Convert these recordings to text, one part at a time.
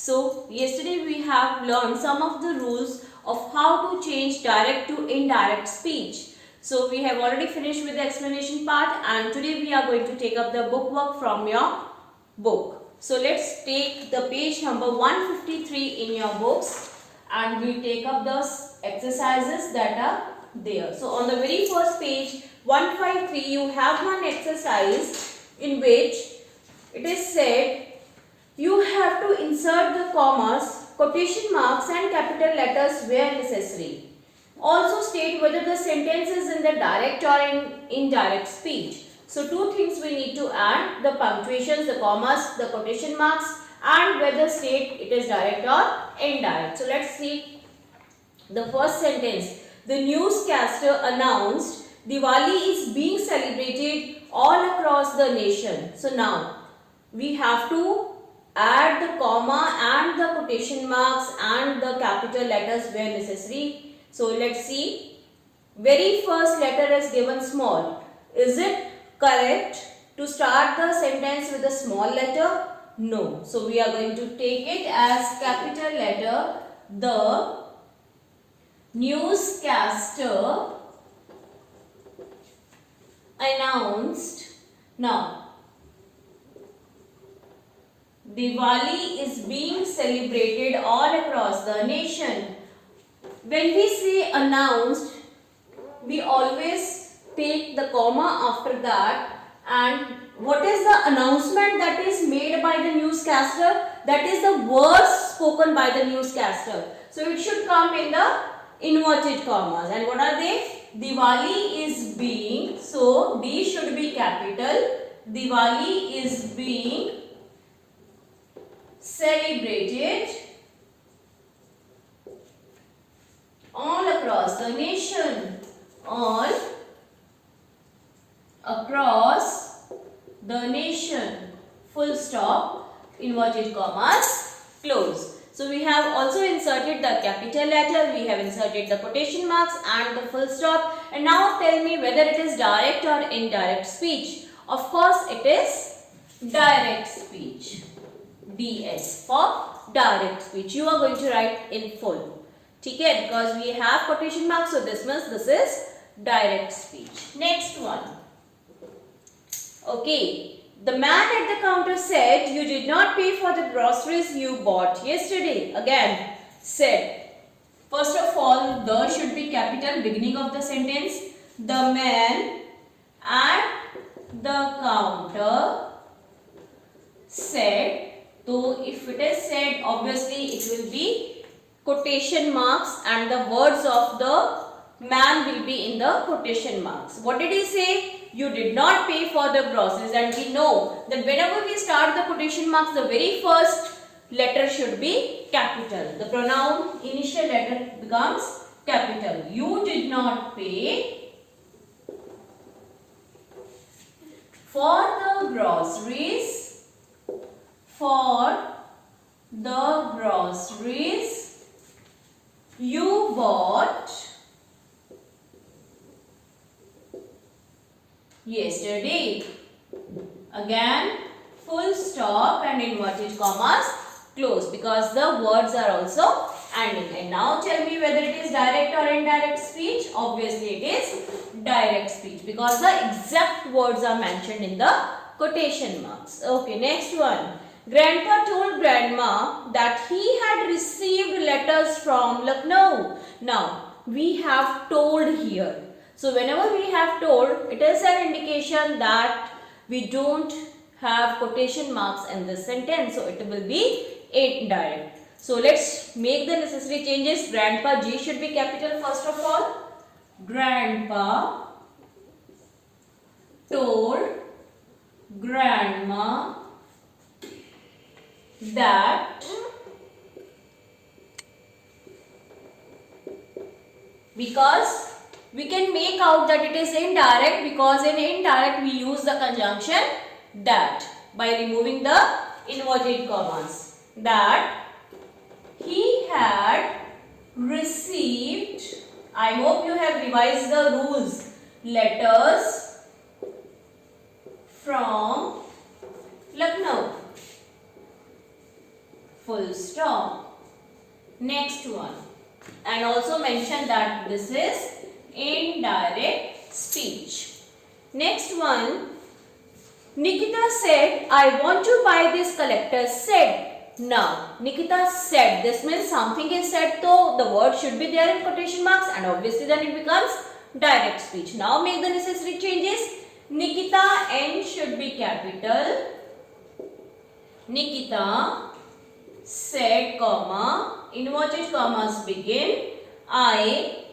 So yesterday we have learned some of the rules of how to change direct to indirect speech. So we have already finished with the explanation part, and today we are going to take up the book work from your book. So let's take the page number 153 in your books and we take up those exercises that are there. So on the very first page 153 you have one exercise in which it is said you have to insert the commas, quotation marks and capital letters where necessary. Also state whether the sentence is in the direct or in indirect speech. So two things we need to add, the punctuations, the commas, the quotation marks and whether state it is direct or indirect. So let's see the first sentence. The newscaster announced Diwali is being celebrated all across the nation. So now we have to add the comma and the quotation marks and the capital letters where necessary. So let's see. Very first letter is given small. Is it correct to start the sentence with a small letter? No. So we are going to take it as capital letter. The newscaster announced. Now Diwali is being celebrated all across the nation. When we say announced, we always take the comma after that, and what is the announcement that is made by the newscaster? That is the words spoken by the newscaster. So it should come in the inverted commas. And what are they? Diwali is being, so D should be capital. Diwali is being celebrated all across the nation. All across the nation. Full stop. Inverted commas. Close. So we have also inserted the capital letter, we have inserted the quotation marks and the full stop. And now tell me whether it is direct or indirect speech. Of course it is direct speech. DS for direct speech. You are going to write in full. Okay, because we have quotation marks, so this means this is direct speech. Next one. Okay. The man at the counter said, you did not pay for the groceries you bought yesterday. Again, said. First of all, the should be capital, beginning of the sentence. The man at the counter said. So, if it is said, obviously it will be quotation marks and the words of the man will be in the quotation marks. What did he say? You did not pay for the groceries, and we know that whenever we start the quotation marks, the very first letter should be capital. The pronoun initial letter becomes capital. You did not pay for the groceries. For the groceries you bought yesterday. Again, full stop and inverted commas close because the words are also ending. And now tell me whether it is direct or indirect speech. Obviously it is direct speech because the exact words are mentioned in the quotation marks. Okay, next one. Grandpa told Grandma that he had received letters from Lucknow. Now, we have told here. So, whenever we have told, it is an indication that we don't have quotation marks in this sentence. So, it will be indirect. So, let's make the necessary changes. Grandpa, G should be capital first of all. Grandpa told Grandma that because we can make out that it is indirect because in indirect we use the conjunction that by removing the inverted commas. That he had received, I hope you have revised the rules, letters from Lucknow. full stop. Next one. And also mention that this is indirect speech. Next one. Nikita said, I want to buy this collector's set. Now, Nikita said, this means something is said, so the word should be there in quotation marks, and obviously then it becomes direct speech. Now make the necessary changes. Nikita, N should be capital. Nikita said, comma, inverted commas begin. I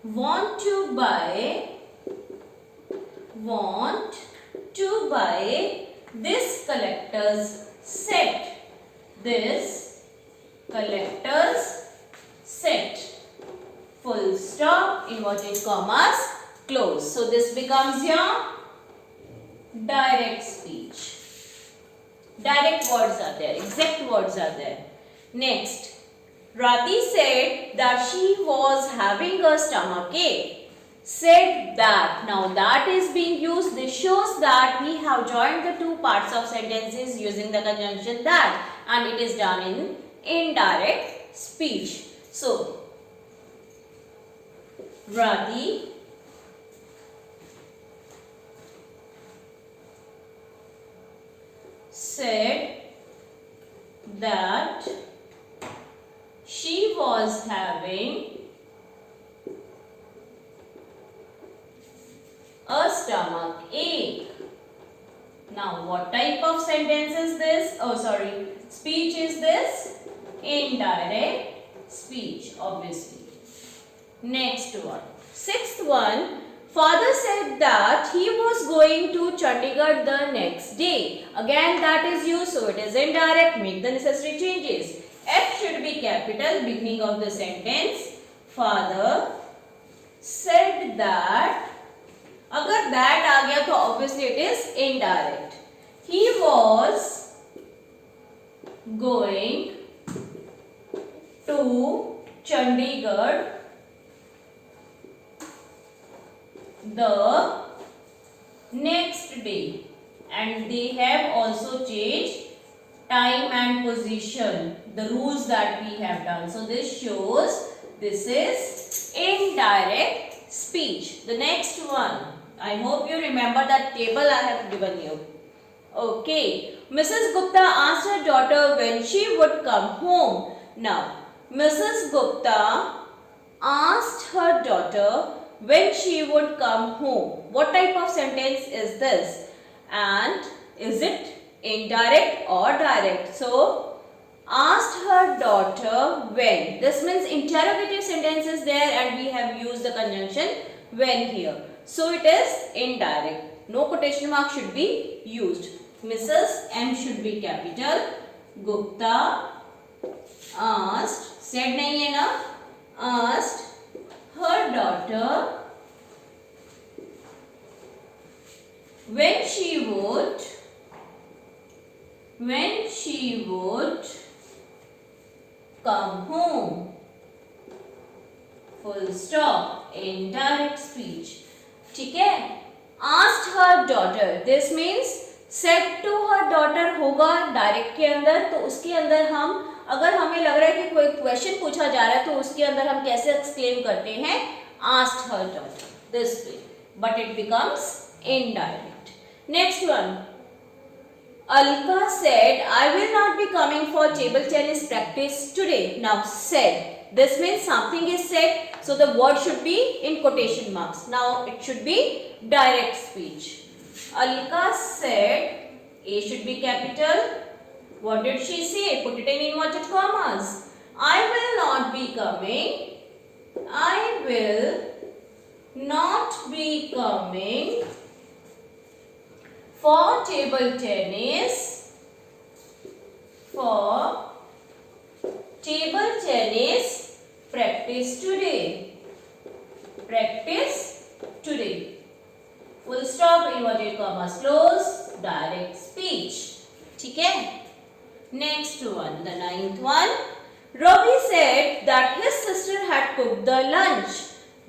want to buy this collector's set. This collector's set. Full stop, inverted commas, close. So this becomes your direct speech. Direct words are there, exact words are there. Next, Rati said that she was having a stomachache. Said that. Now that is being used. This shows that we have joined the two parts of sentences using the conjunction that, and it is done in indirect speech. So, Radhi said that she was having a stomach ache. Now, what type of sentence is this? Speech is this? Indirect speech, obviously. Next one. Sixth one. Father said that he was going to Chandigarh the next day. Again, that is used, so it is indirect. Make the necessary changes. F should be capital, beginning of the sentence. Father said that. अगर that आ गया तो obviously it is indirect. He was going to Chandigarh the next day, and they have also changed time and position, the rules that we have done. So this shows this is indirect speech. The next one. I hope you remember that table I have given you. Okay. Mrs. Gupta asked her daughter when she would come home. Now, Mrs. Gupta asked her daughter when she would come home. What type of sentence is this? And is it indirect or direct? So, asked her daughter when. This means interrogative sentence is there, and we have used the conjunction when here. So it is indirect. No quotation mark should be used. Mrs. M should be capital. Gupta asked, said nahi hai na, asked her daughter when she would come home. Full stop. Indirect speech. ठीक है? Asked her daughter. This means said to her daughter होगा direct के अंदर, तो उसके अंदर हम, अगर हमें लग रहा है कि कोई क्वेश्चन पूछा जा रहा है तो उसके अंदर हम कैसे एक्सक्लेम करते हैं? Asked her daughter. This way. But it becomes indirect. Next one. Alka said, I will not be coming for table tennis practice today. Now said. This means something is said, so the word should be in quotation marks. Now it should be direct speech. Alka said, A should be capital. What did she say? Put it in inverted commas. I will not be coming. I will not be coming for table tennis. For table tennis practice today. Practice today. Full stop, inverted commas close, direct speech. ठीक है? Next one, the ninth one. Ravi said that his sister had cooked the lunch.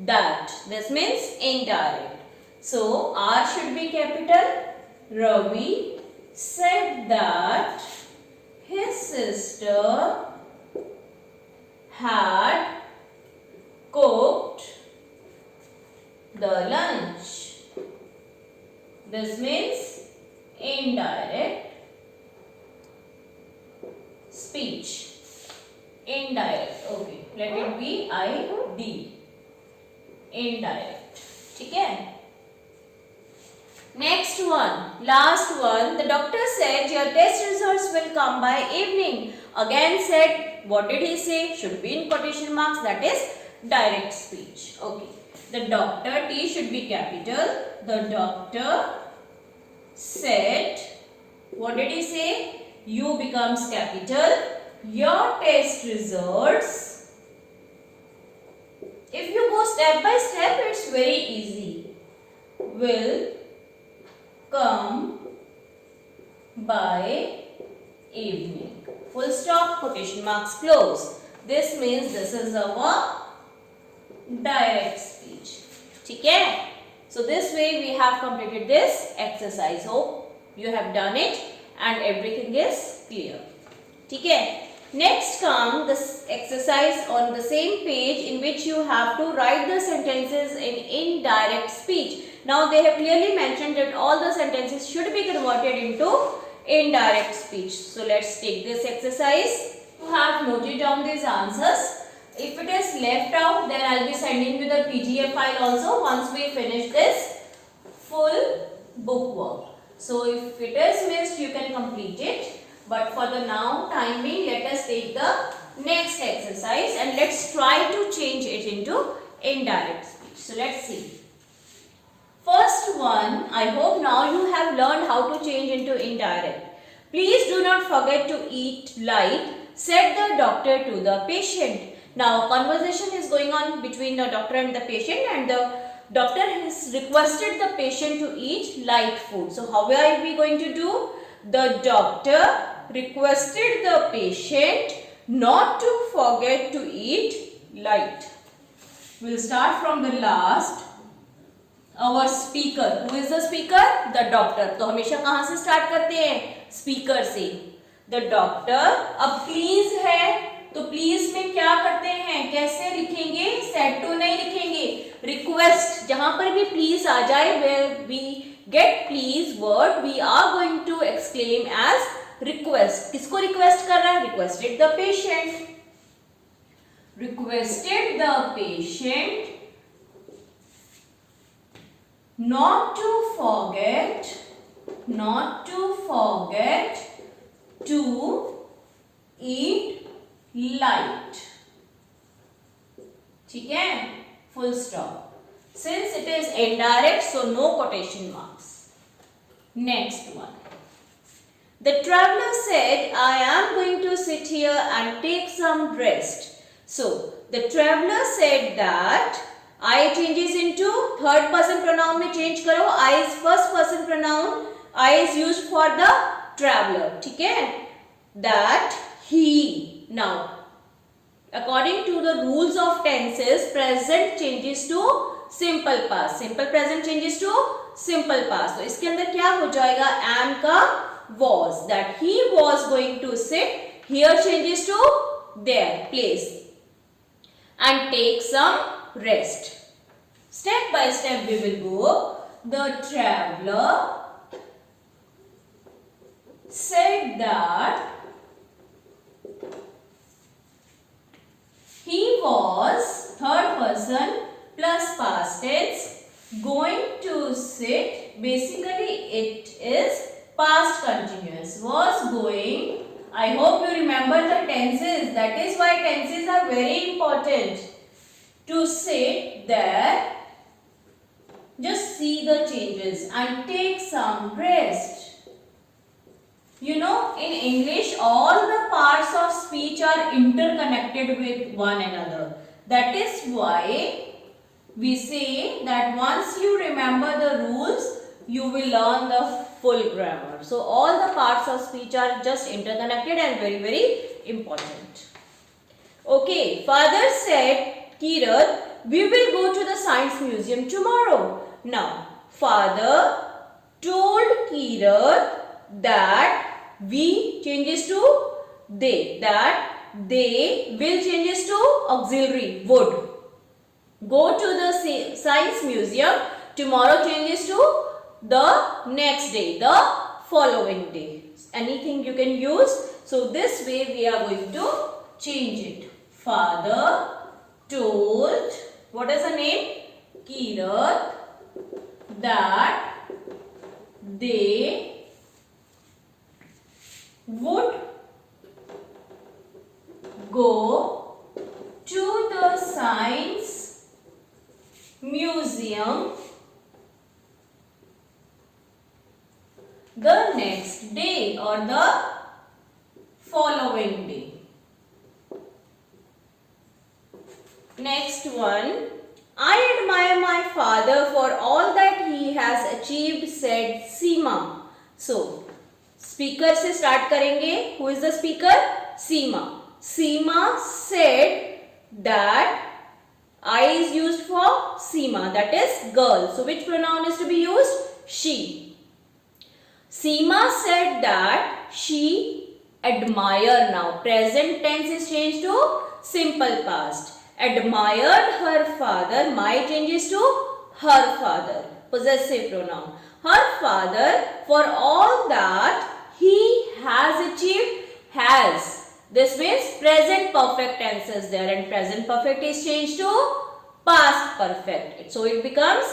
That. This means indirect. So, R should be capital. Ravi said that his sister had cooked the lunch. This means indirect speech. Indirect. Okay. Let it be ID. Indirect. ठीक है? Next one. Last one. The doctor said your test results will come by evening. Again said, what did he say? Should be in quotation marks. That is direct speech. Okay. The doctor, T should be capital. The doctor said, what did he say? U becomes capital. Your test results, if you go step by step, it's very easy, will come by evening. Full stop, quotation marks close. This means this is our direct speech. Okay? So this way we have completed this exercise. Hope you have done it and everything is clear. Okay? Next come this exercise on the same page in which you have to write the sentences in indirect speech. Now they have clearly mentioned that all the sentences should be converted into indirect speech. So let's take this exercise. You have noted down these answers. If it is left out, then I'll be sending you the PDF file also once we finish this full book work. So if it is missed, you can complete it. But for the now time being, let us take the next exercise and let's try to change it into indirect speech. So let's see. First one, I hope now you have learned how to change into indirect. Please do not forget to eat light, said the doctor to the patient. Now, conversation is going on between the doctor and the patient, and the doctor has requested the patient to eat light food. So, how are we going to do? The doctor requested the patient not to forget to eat light. We'll start from the last. Our speaker. Who is the speaker? The doctor. तो हमेशा कहाँ से start करते हैं? Speaker से. The doctor. अब please है. तो प्लीज में क्या करते हैं? कैसे लिखेंगे? सेड टू नहीं लिखेंगे. रिक्वेस्ट. जहां पर भी प्लीज आ जाए, where we get please word, we are going to exclaim as request. किसको रिक्वेस्ट कर रहा है? Requested the patient. Requested the patient not to forget to eat light. ठीक है? Full stop. Since it is indirect, so no quotation marks. Next one. The traveler said, I am going to sit here and take some rest. So, the traveler said that I changes into third person pronoun में change करो. I is first person pronoun. I is used for the traveler. ठीक है? That he. Now, according to the rules of tenses, present changes to simple past. Simple present changes to simple past. तो इसके अंदर क्या हो जाएगा? Am का was. That he was going to sit. Here changes to there, place. And take some rest. Step by step we will go. The traveler said that he was, third person plus past tense, going to sit. Basically it is past continuous. Was going. I hope you remember the tenses. That is why tenses are very important. To sit there. Just see the changes and take some rest. You know, in English, all the parts of speech are interconnected with one another. That is why we say that once you remember the rules, you will learn the full grammar. So, all the parts of speech are just interconnected and very, very important. Okay, father said, Kiran, we will go to the science museum tomorrow. Now, father told Kiran that we changes to they. That they will changes to auxiliary, would. Go to the science museum. Tomorrow changes to the next day, the following day. Anything you can use. So this way we are going to change it. Father told, what is the name? Kirat, that they would go to the science museum the next day or the following day. Next one. I admire my father for all that he has achieved, said Seema. So, speaker से start करेंगे. Who is the speaker? Seema. Seema said that I is used for Seema, that is girl. So, which pronoun is to be used? She. Seema said that she admire now. Present tense is changed to simple past. Admired her father. My changes to her father. Possessive pronoun. Her father for all that he has achieved, has. This means present perfect tense is there, and present perfect is changed to past perfect. So it becomes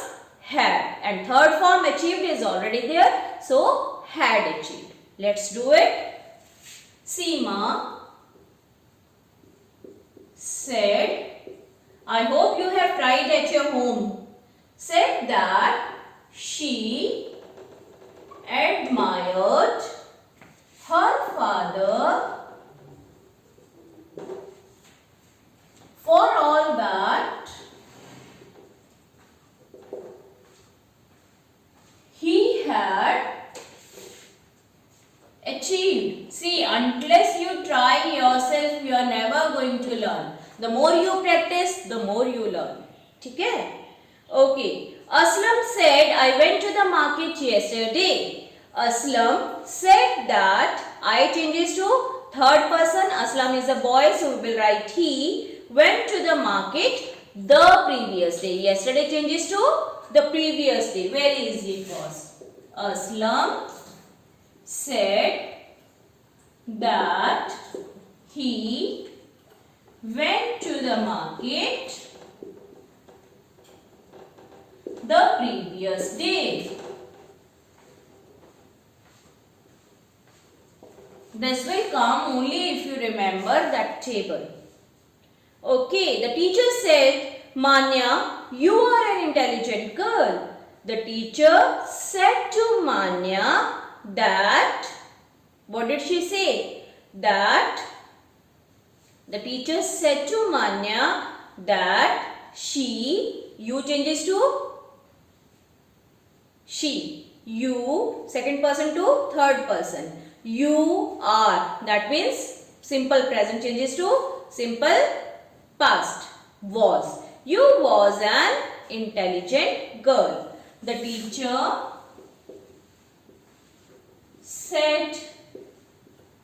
had, and third form achieved is already there. So had achieved. Let's do it. Seema said, I hope you have tried at your home, said that she admired her father for all that he had achieved. See, unless you try yourself, you are never going to learn. The more you practice, the more you learn. Okay? Okay. Aslam said, I went to the market yesterday. Aslam said that I changes to third person. Aslam is a boy, so we will write he went to the market the previous day. Yesterday changes to the previous day. Very easy it was. Aslam said that he went to the market the previous day. This will come only if you remember that table. Okay, the teacher said, Manya, you are an intelligent girl. The teacher said to Manya that, what did she say? That the teacher said to Manya that she, you changes to she, you, second person to third person. You are, that means simple present changes to simple past, was. You was an intelligent girl. The teacher said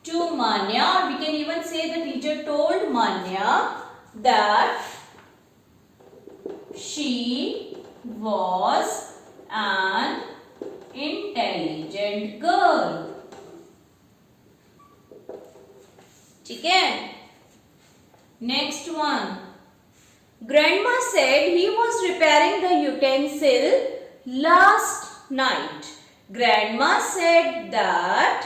to Manya, or we can even say the teacher told Manya that she was an intelligent girl. ठीक है? Next one. Grandma said he was repairing the utensil last night. Grandma said that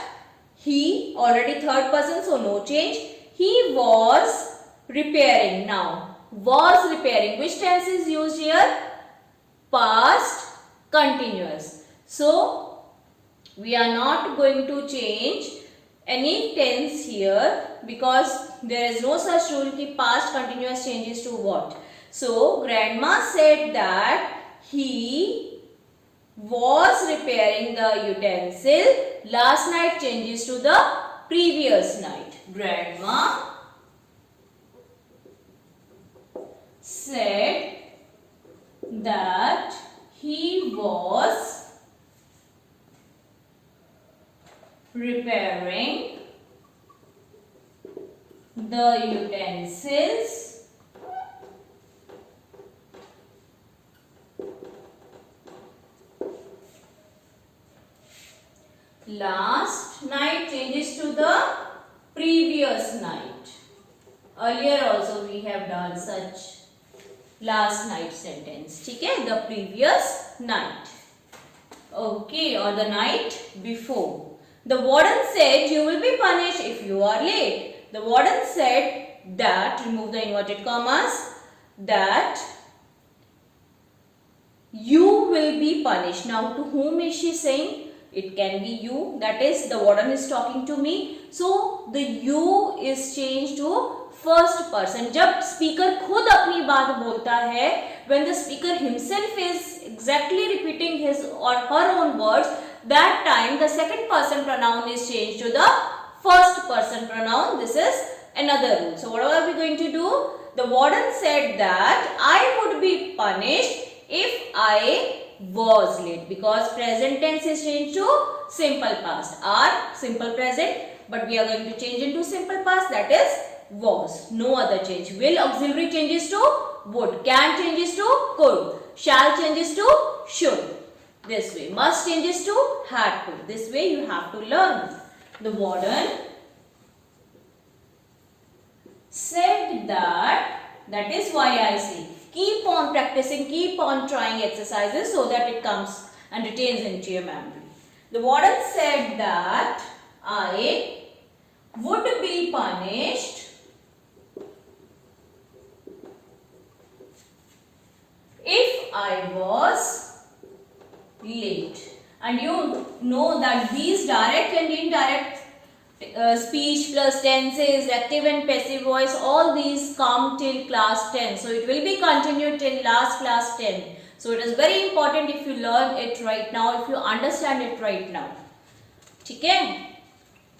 he, already third person, so no change. He was repairing. Now, was repairing. Which tense is used here? Past continuous. So, we are not going to change any tense here because there is no such rule ki past continuous changes to what. So, grandma said that he was repairing the utensil. Last night changes to the previous night. Grandma said that he was repairing the utensils last night changes to the previous night. Earlier also we have done such last night sentence. ठीक है, the previous night. Okay, or the night before. The warden said you will be punished if you are late. The warden said that, remove the inverted commas, that you will be punished. Now to whom is she saying? It can be you, that is the warden is talking to me. So the you is changed to first person. जब speaker खुद अपनी बात बोलता है, when the speaker himself is exactly repeating his or her own words, that time the second person pronoun is changed to the first person pronoun. This is another rule. So what are we going to do? The warden said that I would be punished if I was late, because present tense is changed to simple past. Are simple present, but we are going to change into simple past, that is was. No other change. Will auxiliary changes to would. Can changes to could. Shall changes to should. This way. Must changes to had to. This way you have to learn. The warden said that is why I say keep on practicing, keep on trying exercises so that it comes and retains into your memory. The warden said that I would be punished if I was late. And you know that these direct and indirect speech plus tenses, active and passive voice, all these come till class 10. So it will be continued till last class 10. So it is very important if you learn it right now, if you understand it right now. Okay?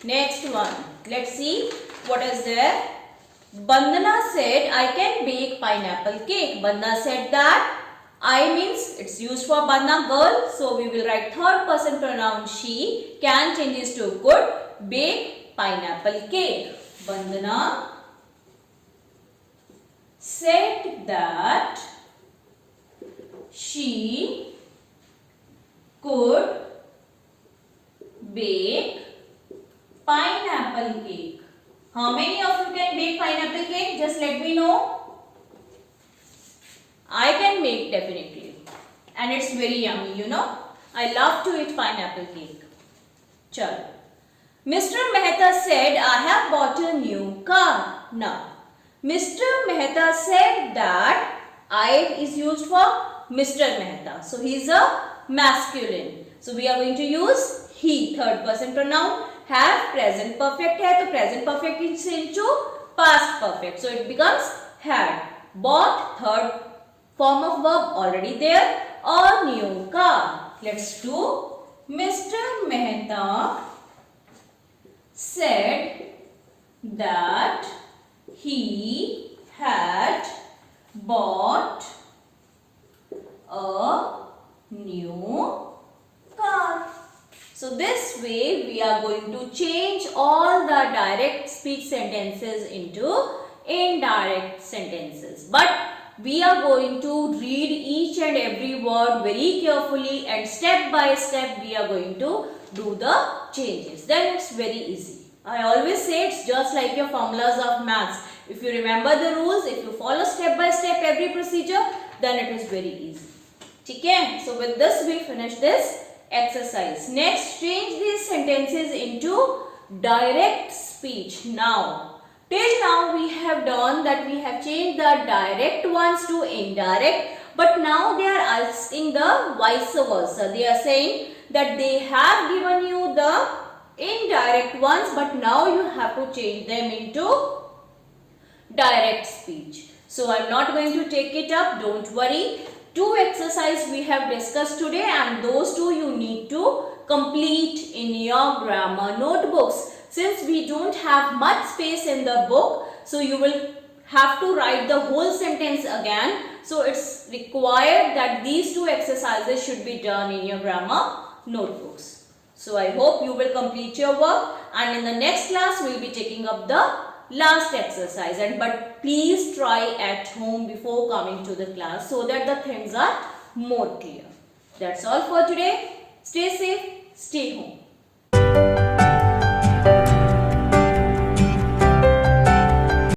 Next one. Let's see what is there. Bandana said, I can bake pineapple cake. Bandana said that. I means it's used for Bandana girl. So we will write third person pronoun she. Can changes to could. Bake pineapple cake. Bandana said that she could bake pineapple cake. How many of you can bake pineapple cake? Just let me know. I can make definitely. And it's very yummy, you know. I love to eat pineapple cake. Chalo. Mr. Mehta said, I have bought a new car. Now, Mr. Mehta said that I is used for Mr. Mehta. So, he is a masculine. So, we are going to use he, third person pronoun. Have present perfect hai, to present perfect is changed to past perfect. So, it becomes had. Bought, third form of verb already there. A new car. Let's do Mr. Mehta said that he had bought a new car. So this way we are going to change all the direct speech sentences into indirect sentences. But we are going to read each and every word very carefully, and step by step we are going to do the changes. Then it's very easy. I always say it's just like your formulas of maths. If you remember the rules, if you follow step by step every procedure, then it is very easy. Okay? So with this we finish this exercise. Next, change these sentences into direct speech. Now, till now we have done that, we have changed the direct ones to indirect, but now they are asking the vice versa. They are saying that they have given you the indirect ones, but now you have to change them into direct speech. So I am not going to take it up, don't worry. 2 exercises we have discussed today, and those 2 you need to complete in your grammar notebooks. Since we don't have much space in the book, so you will have to write the whole sentence again. So it's required that these 2 exercises should be done in your grammar notebooks. So I hope you will complete your work, and in the next class we will be taking up the last exercise, and but please try at home before coming to the class so that the things are more clear. That's all for today. Stay safe, stay home.